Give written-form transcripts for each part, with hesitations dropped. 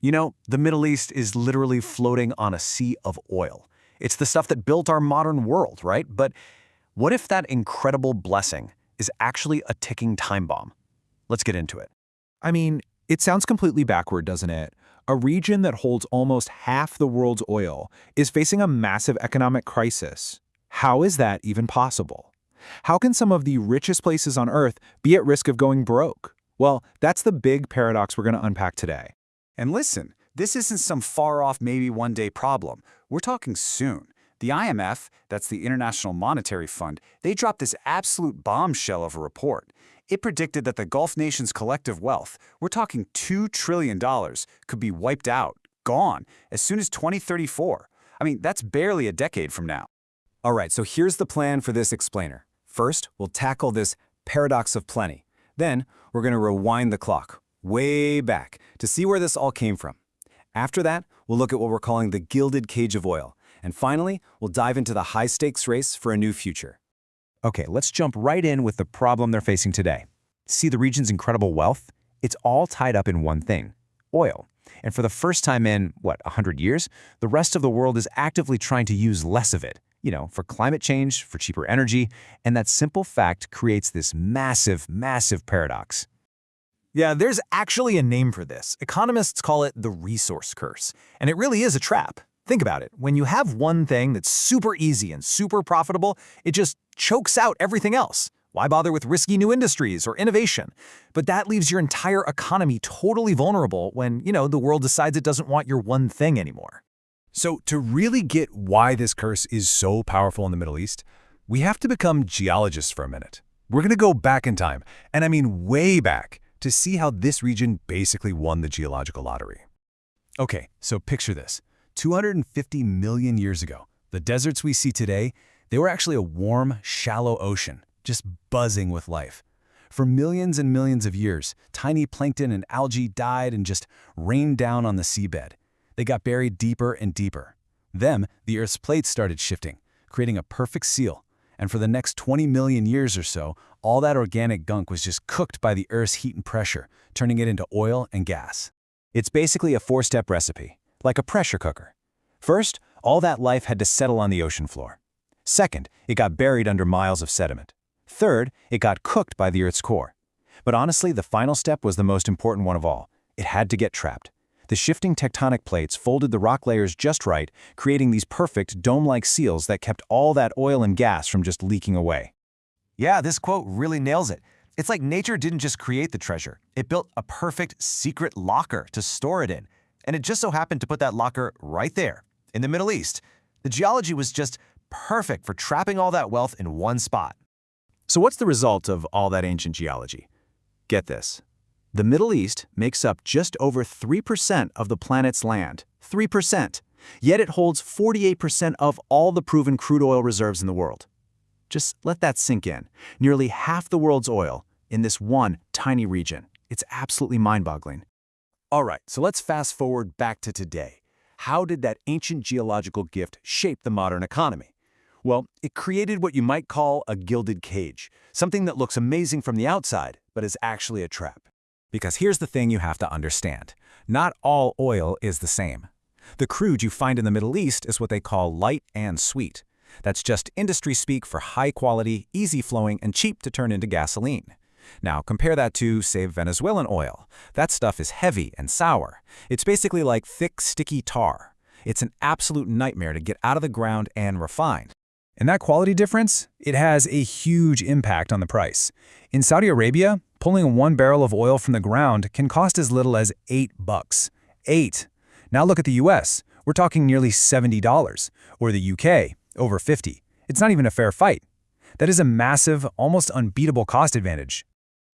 You know, the Middle East is literally floating on a sea of oil. It's the stuff that built our modern world, right? But what if that incredible blessing is actually a ticking time bomb? Let's get into it. I mean, it sounds completely backward, doesn't it? A region that holds almost half the world's oil is facing a massive economic crisis. How is that even possible? How can some of the richest places on Earth be at risk of going broke? Well, that's the big paradox we're going to unpack today. And listen, this isn't some far-off maybe one-day problem. We're talking soon. The IMF, that's the International Monetary Fund, they dropped this absolute bombshell of a report. It predicted that the Gulf nations' collective wealth, we're talking $2 trillion, could be wiped out, gone, as soon as 2034. I mean, that's barely a decade from now. All right, so here's the plan for this explainer. First, we'll tackle this paradox of plenty. Then, we're going to rewind the clock, way back, to see where this all came from. After that, we'll look at what we're calling the gilded cage of oil. And finally, we'll dive into the high-stakes race for a new future. Okay, let's jump right in with the problem they're facing today. See the region's incredible wealth? It's all tied up in one thing, oil. And for the first time in, 100 years, the rest of the world is actively trying to use less of it. For climate change, for cheaper energy, and that simple fact creates this massive, massive paradox. Yeah, there's actually a name for this. Economists call it the resource curse, and it really is a trap. Think about it. When you have one thing that's super easy and super profitable, it just chokes out everything else. Why bother with risky new industries or innovation? But that leaves your entire economy totally vulnerable when, the world decides it doesn't want your one thing anymore. So to really get why this curse is so powerful in the Middle East, we have to become geologists for a minute. We're going to go back in time, and I mean way back, to see how this region basically won the geological lottery. Okay, so picture this. 250 million years ago, the deserts we see today, they were actually a warm, shallow ocean, just buzzing with life. For millions and millions of years, tiny plankton and algae died and just rained down on the seabed. They got buried deeper and deeper. Then, the Earth's plates started shifting, creating a perfect seal. And for the next 20 million years or so, all that organic gunk was just cooked by the Earth's heat and pressure, turning it into oil and gas. It's basically a four-step recipe, like a pressure cooker. First, all that life had to settle on the ocean floor. Second, it got buried under miles of sediment. Third, it got cooked by the Earth's core. But honestly, the final step was the most important one of all. It had to get trapped. The shifting tectonic plates folded the rock layers just right, creating these perfect dome-like seals that kept all that oil and gas from just leaking away. Yeah, this quote really nails it. It's like nature didn't just create the treasure. It built a perfect secret locker to store it in. And it just so happened to put that locker right there, in the Middle East. The geology was just perfect for trapping all that wealth in one spot. So what's the result of all that ancient geology? Get this. The Middle East makes up just over 3% of the planet's land. 3%. Yet it holds 48% of all the proven crude oil reserves in the world. Just let that sink in. Nearly half the world's oil in this one tiny region. It's absolutely mind-boggling. All right, so let's fast forward back to today. How did that ancient geological gift shape the modern economy? Well, it created what you might call a gilded cage, something that looks amazing from the outside, but is actually a trap. Because here's the thing you have to understand. Not all oil is the same. The crude you find in the Middle East is what they call light and sweet. That's just industry speak for high quality, easy flowing, and cheap to turn into gasoline. Now compare that to, say, Venezuelan oil. That stuff is heavy and sour. It's basically like thick, sticky tar. It's an absolute nightmare to get out of the ground and refine. And that quality difference, it has a huge impact on the price. In Saudi Arabia, pulling 1 barrel of oil from the ground can cost as little as $8. 8. Now look at the US. We're talking nearly $70. Or the UK, over 50. It's not even a fair fight. That is a massive, almost unbeatable cost advantage.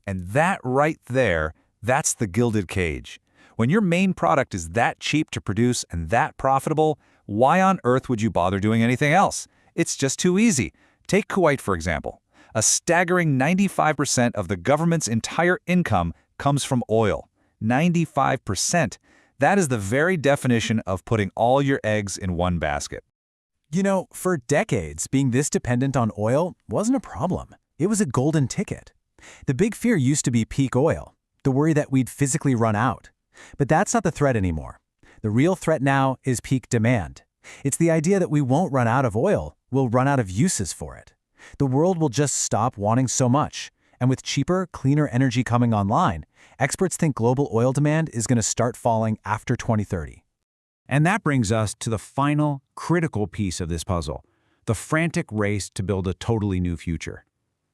And that right there, that's the gilded cage. When your main product is that cheap to produce and that profitable, why on earth would you bother doing anything else? It's just too easy. Take Kuwait, for example. A staggering 95% of the government's entire income comes from oil. 95%. That is the very definition of putting all your eggs in one basket. For decades, being this dependent on oil wasn't a problem. It was a golden ticket. The big fear used to be peak oil, the worry that we'd physically run out. But that's not the threat anymore. The real threat now is peak demand. It's the idea that we won't run out of oil, we'll run out of uses for it. The world will just stop wanting so much. And with cheaper, cleaner energy coming online, experts think global oil demand is going to start falling after 2030. And that brings us to the final, critical piece of this puzzle, the frantic race to build a totally new future.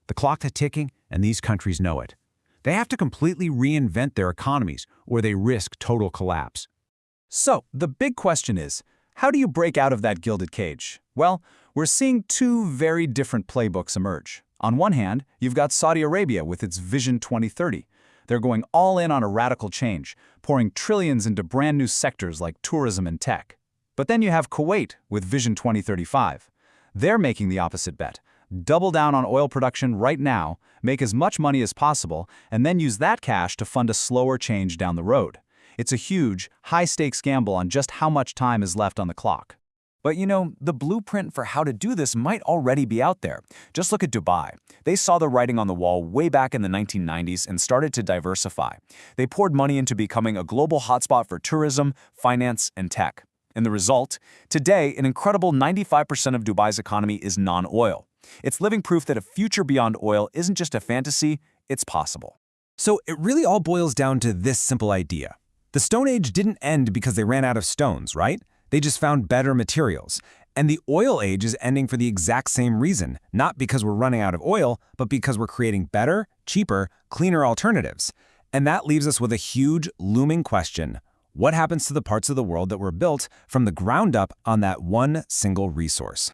The clock is ticking, and these countries know it. They have to completely reinvent their economies, or they risk total collapse. So, the big question is, how do you break out of that gilded cage? Well, we're seeing two very different playbooks emerge. On one hand, you've got Saudi Arabia with its Vision 2030. They're going all in on a radical change, pouring trillions into brand new sectors like tourism and tech. But then you have Kuwait with Vision 2035. They're making the opposite bet. Double down on oil production right now, make as much money as possible, and then use that cash to fund a slower change down the road. It's a huge, high-stakes gamble on just how much time is left on the clock. But you know, the blueprint for how to do this might already be out there. Just look at Dubai. They saw the writing on the wall way back in the 1990s and started to diversify. They poured money into becoming a global hotspot for tourism, finance, and tech. And the result? Today, an incredible 95% of Dubai's economy is non-oil. It's living proof that a future beyond oil isn't just a fantasy, it's possible. So it really all boils down to this simple idea. The Stone Age didn't end because they ran out of stones, right? They just found better materials. And the oil age is ending for the exact same reason, not because we're running out of oil, but because we're creating better, cheaper, cleaner alternatives. And that leaves us with a huge, looming question. What happens to the parts of the world that were built from the ground up on that one single resource?